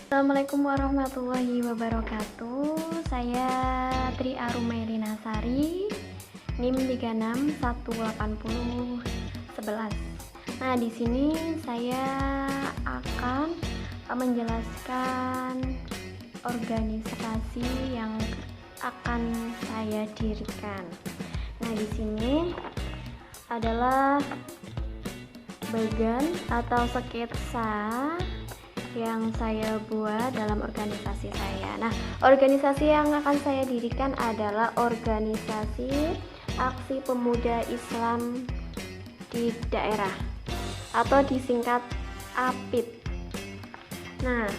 Assalamualaikum warahmatullahi wabarakatuh. Saya Tri Arumayrinasari, NIM 36180111. Nah, di sini saya akan menjelaskan organisasi yang akan saya dirikan. Nah, di sini adalah bagan atau sketsa yang saya buat dalam organisasi saya. Nah, organisasi yang akan saya dirikan adalah organisasi Aksi Pemuda Islam di Daerah atau disingkat APID. Nah,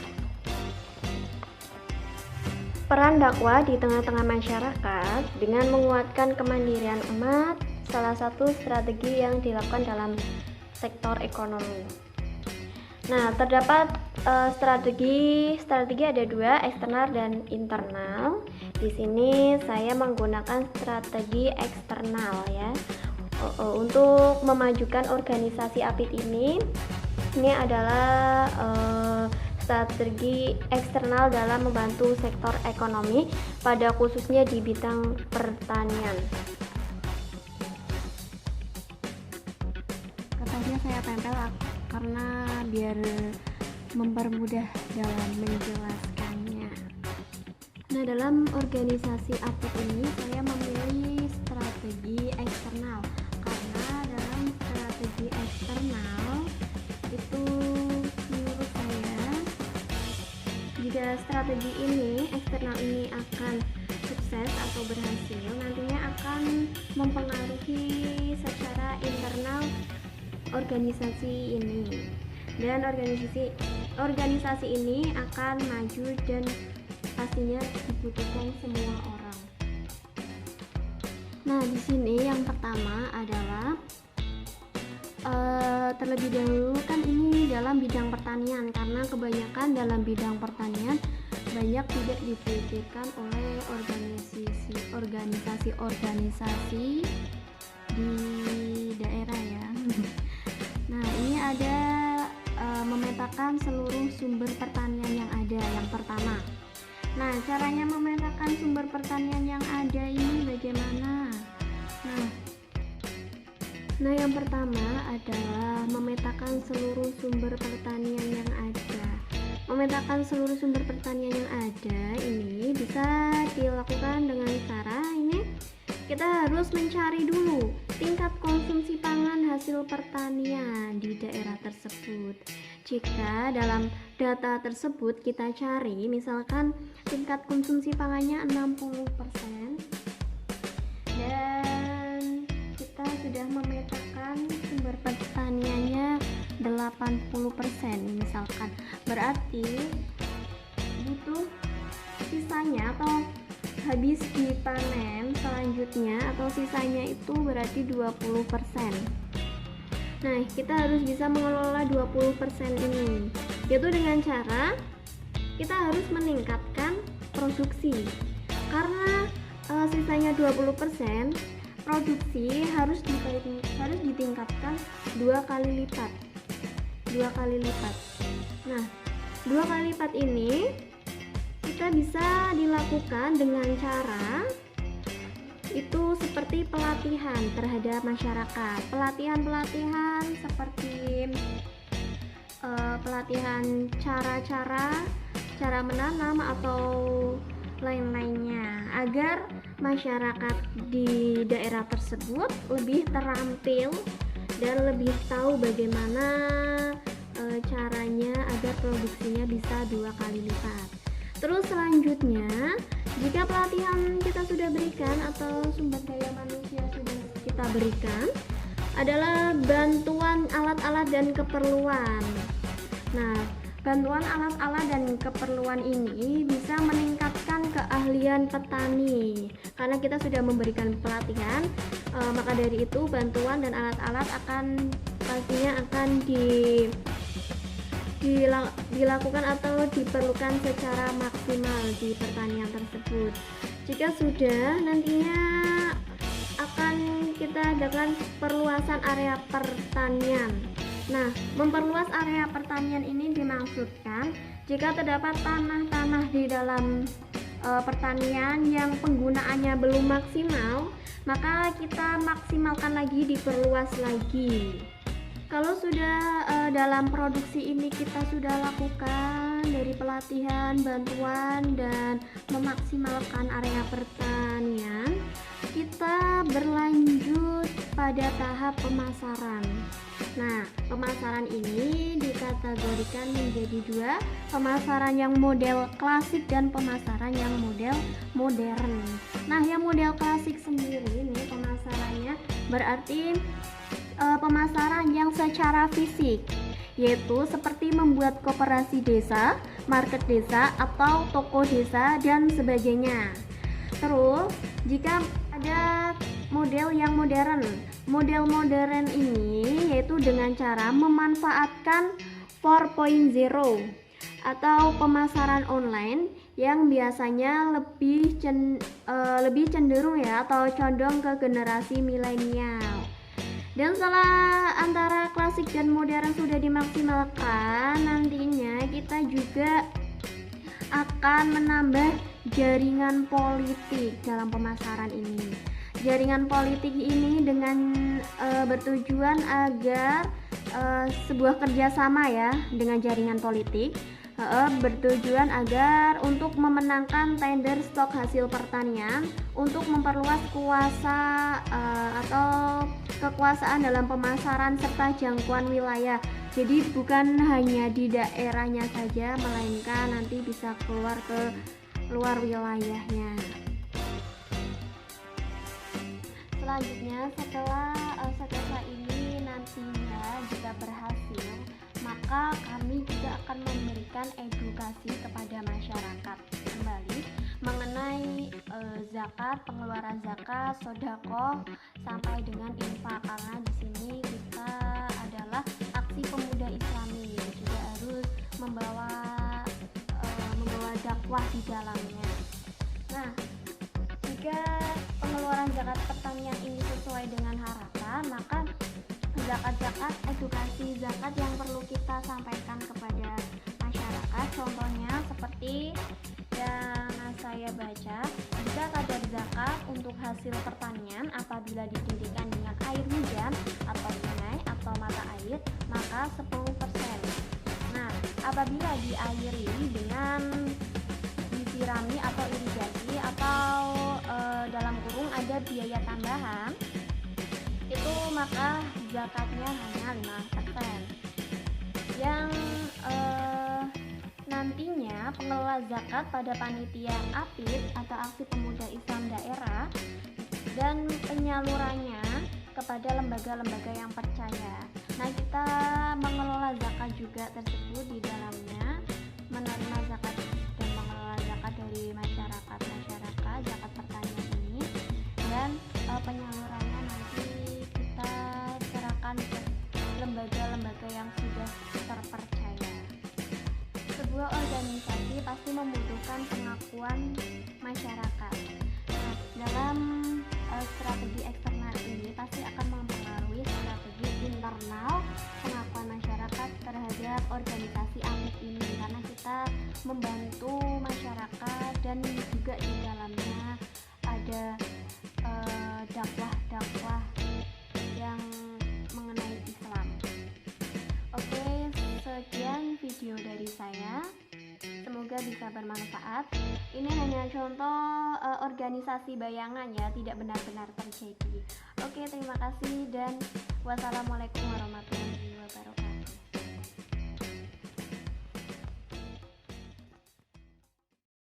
peran dakwah di tengah-tengah masyarakat dengan menguatkan kemandirian umat salah satu strategi yang dilakukan dalam sektor ekonomi. Nah, terdapat strategi ada dua, eksternal dan internal. Di sini saya menggunakan strategi eksternal ya. Untuk memajukan organisasi APID ini adalah strategi eksternal dalam membantu sektor ekonomi, pada khususnya di bidang pertanian. Kertasnya saya tempel karena biar mempermudah dalam menjelaskannya. Nah, dalam organisasi APID ini saya memilih strategi eksternal karena dalam strategi eksternal itu menurut saya, jika strategi eksternal ini akan sukses atau berhasil, nantinya akan mempengaruhi secara internal organisasi ini, dan organisasi ini akan maju dan pastinya dibutuhkan semua orang. Nah, di sini yang pertama adalah terlebih dahulu kan ini dalam bidang pertanian, karena kebanyakan dalam bidang pertanian banyak tidak dipikirkan oleh organisasi di daerah ya. Nah, ini ada memetakan seluruh sumber pertanian yang ada, yang pertama. Nah, caranya memetakan sumber pertanian yang ada ini bagaimana? Nah, yang pertama adalah memetakan seluruh sumber pertanian yang ada. Memetakan seluruh sumber pertanian yang ada ini bisa dilakukan dengan cara ini. Kita harus mencari dulu tingkat konsumsi pangan hasil pertanian di daerah tersebut. Jika dalam data tersebut kita cari misalkan tingkat konsumsi pangannya 60% dan kita sudah memetakan sumber pertaniannya 80% misalkan, berarti butuh sisanya atau habis dipanen selanjutnya atau sisanya itu berarti 20%. Nah, kita harus bisa mengelola 20% ini, yaitu dengan cara kita harus meningkatkan produksi. Karena sisanya 20%, produksi harus ditingkatkan 2 kali lipat. Nah, 2 kali lipat ini kita bisa dilakukan dengan cara itu seperti pelatihan terhadap masyarakat. Pelatihan seperti pelatihan cara menanam atau lain-lainnya, agar masyarakat di daerah tersebut lebih terampil dan lebih tahu bagaimana caranya agar produksinya bisa 2 kali lipat. Terus selanjutnya, jika pelatihan kita sudah berikan atau sumber daya manusia sudah kita berikan, adalah bantuan alat-alat dan keperluan. Nah, bantuan alat-alat dan keperluan ini bisa meningkatkan keahlian petani. Karena kita sudah memberikan pelatihan, maka dari itu bantuan dan alat-alat pastinya akan dilakukan atau diperlukan secara maksimal di pertanian tersebut. Jika sudah, nantinya akan kita adakan perluasan area pertanian. Nah, memperluas area pertanian ini dimaksudkan Jika terdapat tanah-tanah di dalam pertanian yang penggunaannya belum maksimal, maka kita maksimalkan lagi, diperluas lagi. Kalau sudah dalam produksi ini kita sudah lakukan dari pelatihan, bantuan, dan memaksimalkan area pertanian, kita berlanjut pada tahap pemasaran. Nah, pemasaran ini dikategorikan menjadi dua, pemasaran yang model klasik dan pemasaran yang model modern. Nah, yang model klasik sendiri ini pemasarannya berarti pemasaran yang secara fisik, yaitu seperti membuat koperasi desa, market desa, atau toko desa, dan sebagainya. Terus, jika ada model yang modern, model modern ini yaitu dengan cara memanfaatkan 4.0 atau pemasaran online yang biasanya lebih cenderung ya atau condong ke generasi milenial. Dan setelah antara klasik dan modern sudah dimaksimalkan, nantinya kita juga akan menambah jaringan politik dalam pemasaran ini. Jaringan politik ini dengan bertujuan agar sebuah kerjasama ya dengan jaringan politik bertujuan agar untuk memenangkan tender stok hasil pertanian untuk memperluas kuasa atau kekuasaan dalam pemasaran serta jangkauan wilayah. Jadi bukan hanya di daerahnya saja, melainkan nanti bisa keluar ke luar wilayahnya. Selanjutnya, setelah ini nantinya jika berhasil, maka kami juga akan memberikan edukasi kepada masyarakat kembali mengenai zakat, pengeluaran zakat, sedekah sampai dengan infak, karena di sini kita adalah aksi pemuda Islami, juga harus membawa dakwah di dalamnya. Nah, jika pengeluaran zakat pertanian ini sesuai dengan harapan, maka zakat-zakat, edukasi zakat yang perlu kita sampaikan kepada masyarakat, contohnya seperti yang saya baca, jika kadar zakat untuk hasil pertanian apabila didirikan dengan air hujan atau sungai atau mata air, maka 10%. Nah, apabila diairi dengan disirami atau irigasi atau dalam kurung ada biaya tambahan, itu maka zakatnya hanya 5%. Yang nantinya pengelola zakat pada panitia APID atau Aksi Pemuda Islam Daerah dan penyalurannya kepada lembaga-lembaga yang percaya. Nah, kita mengelola zakat juga tersebut di dalamnya menerima zakat dan mengelola zakat dari masyarakat zakat pertanian ini, dan penyalurannya nanti kita serahkan ke lembaga-lembaga yang sudah terpercaya. Sebuah organisasi pasti membutuhkan pengakuan masyarakat. Nah, dalam strategi eksternal ini pasti akan mempengaruhi strategi internal pengakuan masyarakat terhadap organisasi APID ini, karena kita membantu masyarakat dan juga di dalamnya ada dakwah-dakwah yang mengenai Islam. Oke, sekian video dari saya. Semoga bisa bermanfaat. Ini hanya contoh organisasi bayangan ya, tidak benar-benar terjadi. Oke, terima kasih dan wassalamualaikum warahmatullahi wabarakatuh.